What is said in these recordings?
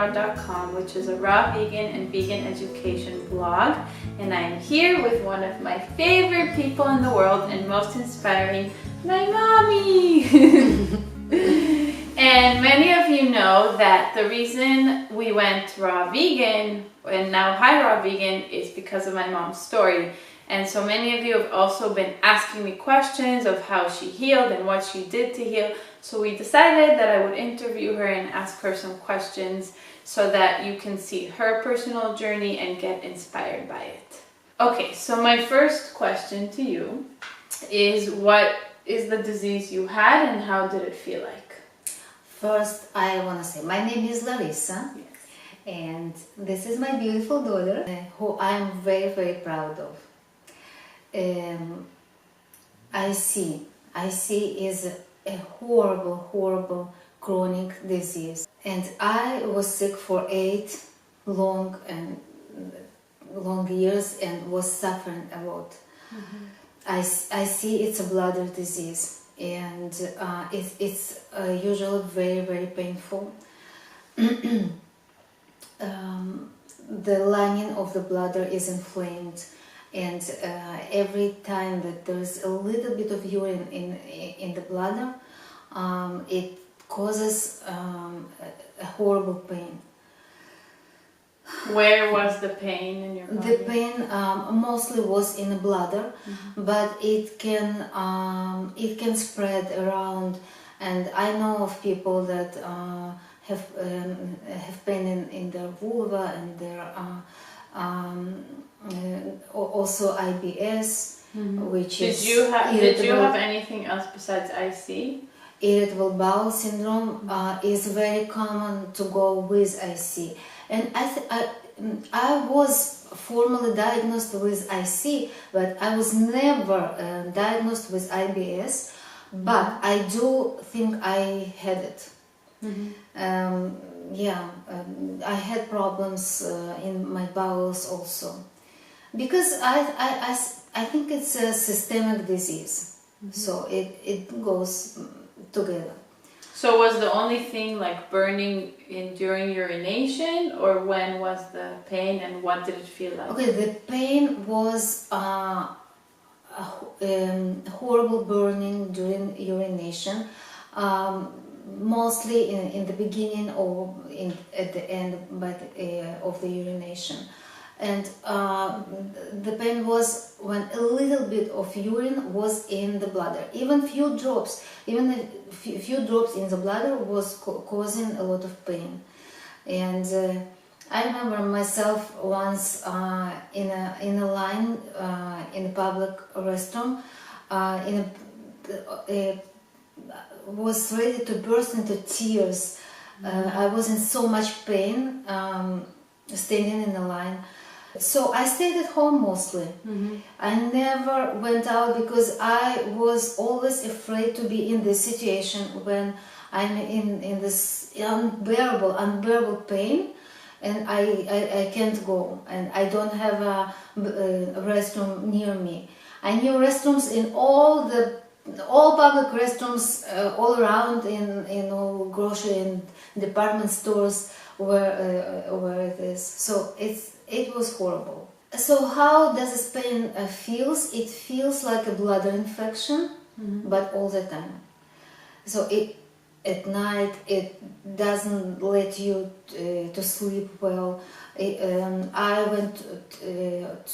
disregard.com, which is a raw vegan and vegan education blog. And I am here with one of my favorite people in the world and most inspiring, my mommy. And many of you know that the reason we went raw vegan and now high raw vegan is because of my mom's story. And so many of you have also been asking me questions of how she healed and what she did to heal. So we decided that I would interview her and ask her some questions so that you can see her personal journey and get inspired by it. Okay, so my first question to you is, what is the disease you had and how did it feel like? First, I want to say my name is Larissa. Yes. And this is my beautiful daughter, who I'm very, very proud of. IC is a horrible chronic disease, and I was sick for 8 long years and was suffering a lot. Mm-hmm. IC, it's a bladder disease, and it's usually very, very painful. The lining of the bladder is inflamed, and every time that there's a little bit of urine in the bladder, it causes a horrible pain. Where was the pain in your body? The pain mostly was in the bladder, mm-hmm. but it can spread around, and I know of people that have pain in their vulva and their also IBS, mm-hmm. which did is you have anything else besides IC? Irritable bowel syndrome is very common to go with IC, and I was formally diagnosed with IC, but I was never diagnosed with IBS, but I do think I had it. Mm-hmm. I had problems in my bowels also, because I think it's a systemic disease, mm-hmm. so it goes together. So was the only thing like burning during urination, or when was the pain and what did it feel like? Okay, the pain was horrible burning during urination. Mostly in the beginning or at the end of the urination, and the pain was when a little bit of urine was in the bladder. Even a few drops in the bladder was causing a lot of pain. And I remember myself once in a line in a public restroom, was ready to burst into tears. I was in so much pain standing in the line. So I stayed at home mostly. Mm-hmm. I never went out because I was always afraid to be in this situation when I'm in this unbearable pain, and I can't go, and I don't have a restroom near me. I knew restrooms in all public restrooms all around in all grocery and department stores where it is. So it was horrible. So how does this pain feels? It feels like a bladder infection, mm-hmm. but all the time. So at night it doesn't let you to sleep well. I went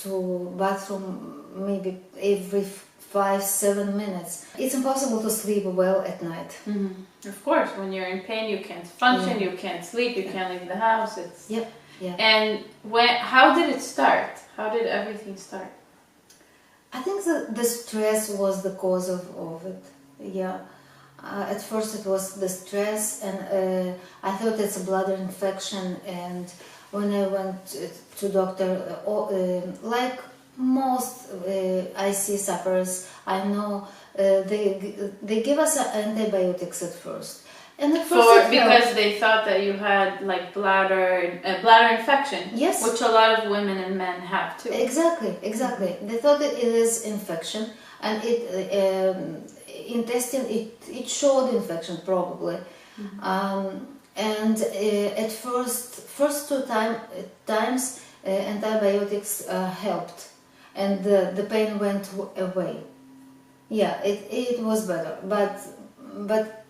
to bathroom maybe every 5-7 minutes. It's impossible to sleep well at night. Mm-hmm. Of course, when you're in pain, you can't function, you can't sleep, you can't leave the house. Yeah. And how did it start? How did everything start? I think the stress was the cause of it. Yeah. At first it was the stress, and I thought it's a bladder infection. And when I went to doctor, like most IC sufferers, I know they give us antibiotics at first. And at first because they thought that you had like bladder infection, yes, which a lot of women and men have too. Exactly. They thought that it is infection, and intestine it showed infection probably. Mm-hmm. and at first times antibiotics helped, and the pain went away. Yeah, it was better, but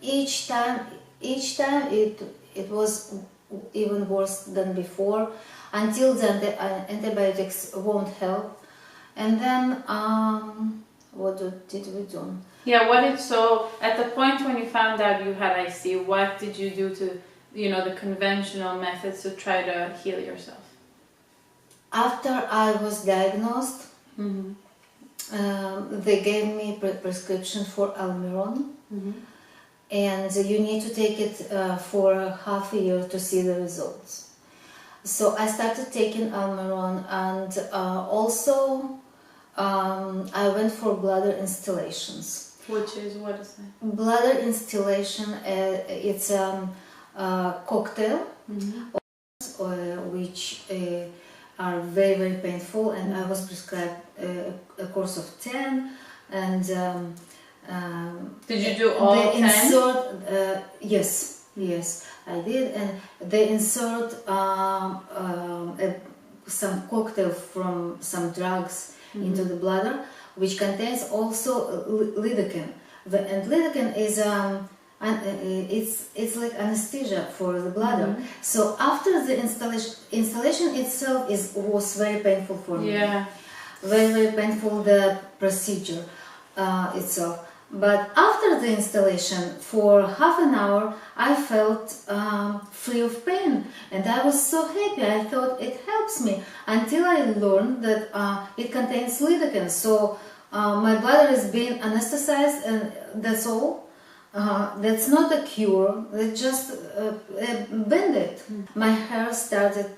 each time it was even worse than before, until the antibiotics won't help. And then what did we do? Yeah, so at the point when you found out you had IC, what did you do to, the conventional methods to try to heal yourself? After I was diagnosed, they gave me prescription for Almiron, and you need to take it for half a year to see the results. So I started taking Almiron, and also I went for bladder instillations. What is that? Bladder instillation, it's a cocktail, which are very, very painful, and I was prescribed a course of 10, and did you do all 10? Yes, I did, and they insert some cocktail from some drugs into the bladder, which contains also lidocaine. And lidocaine is it's like anesthesia for the bladder. So after the installation itself was very painful for me. Yeah. Very, very painful, the procedure itself. But after the installation, for half an hour, I felt free of pain, and I was so happy. I thought it helps me, until I learned that it contains lidocaine. So my bladder is being anesthetized, and that's all. That's not a cure. It's just a band-aid. My hair started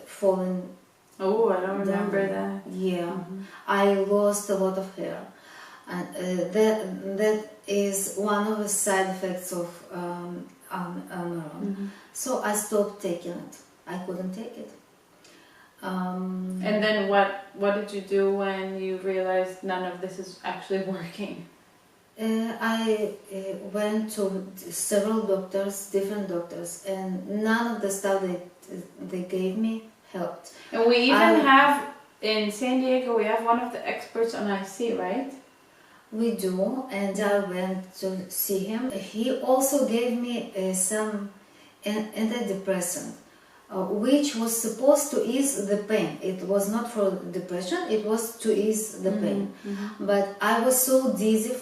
falling. Oh, I don't remember that. Yeah, I lost a lot of hair. And that is one of the side effects of Almiron. So I stopped taking it. I couldn't take it. And then what did you do when you realized none of this is actually working? I went to several doctors, different doctors, and none of the stuff they gave me helped. And we even have, in San Diego, we have one of the experts on IC, right? We do, and I went to see him. He also gave me some antidepressant, which was supposed to ease the pain. It was not for depression, it was to ease the pain. But I was so dizzy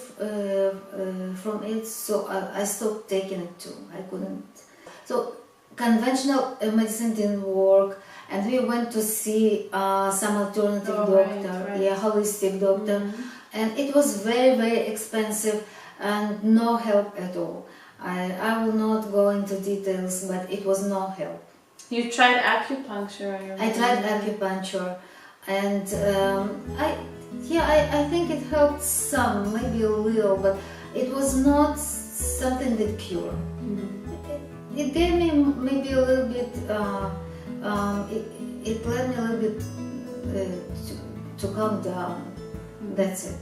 from it, so I stopped taking it too. I couldn't. So conventional medicine didn't work, and we went to see some alternative doctor, right. Holistic doctor. And it was very, very expensive and no help at all. I will not go into details, but it was no help. You tried acupuncture? I tried acupuncture, and I think it helped some, maybe a little, but it was not something that cured. It gave me maybe a little bit, it led me a little bit to calm down. That's it.